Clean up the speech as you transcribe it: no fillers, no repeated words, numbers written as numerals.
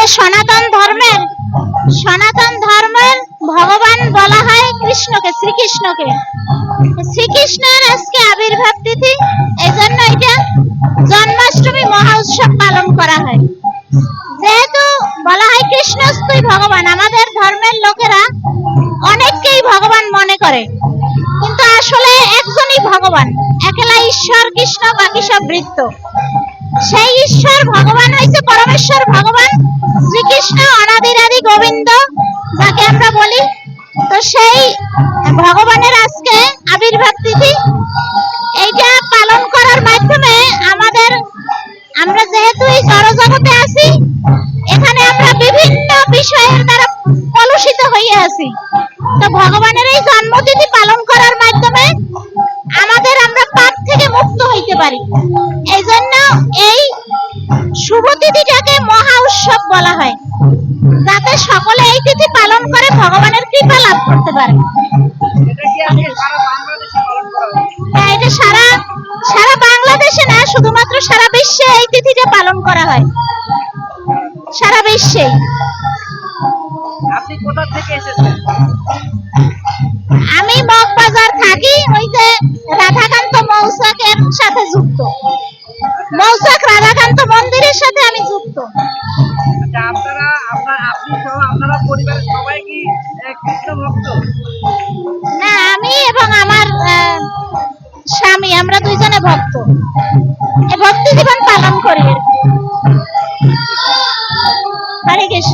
আমাদের সনাতন ধর্মের ভগবান বলা হয় কৃষ্ণকে, শ্রীকৃষ্ণকে। শ্রীকৃষ্ণের আজকে আবির্ভাব তিথি, এই জন্য এটা জন্মাষ্টমী মহা উৎসব পালন করা হয়। যেহেতু বলা হয় কৃষ্ণস্তই ভগবান, আমাদের ধর্মের লোকেরা অনেককেই ভগবান মনে করে, কিন্তু আসলে একজনই ভগবান, একলা ঈশ্বর কৃষ্ণ, বাকি সব বৃত্ত। সেই ঈশ্বর ভগবান হয়েছে পরমেশ্বর ভগবান শ্রীকৃষ্ণ, অনাদিরাদি গোবিন্দ যাকে আমরা বলি। তো সেই ভগবানের আজকে আবির্ভাব তিথি, এইটা পালন করার মাধ্যমে আমরা যেহেতু এই জড়জগতে আছি, এখানে আমরা বিভিন্ন বিষয়ের দ্বারা কলুষিত হয়ে আছি। তো ভগবানের এই জন্মতিথি পালন করার মাধ্যমে আমরা পাপ থেকে মুক্ত হইতে পারি। এই জন্য এই শুভ তিথিটাকে মহা উৎসব বলা হয়, যাতে সকলে এই তিথি পালন করে ভগবানের কৃপা লাভ করতে পারে। হ্যাঁ, এটা সারা বাংলাদেশে না, শুধুমাত্র সারা বিশ্বে এই তিথিটা পালন করা হয়, সারা বিশ্বে। আপনি কোথা থেকে এসেছেন? আমি মগবাজার থাকি, ওই যে রাধাকান্ত মৌচাকের সাথে যুক্ত, মৌচাক রাধাকান্ত মন্দিরের সাথে আমি যুক্ত। আপনারা পরিবারের সবাই কি কৃষ্ণ ভক্ত? না, আমি এবং আমার স্বামী, আমরা দুইজনে ভক্ত, এই ভক্তি জীবন পালন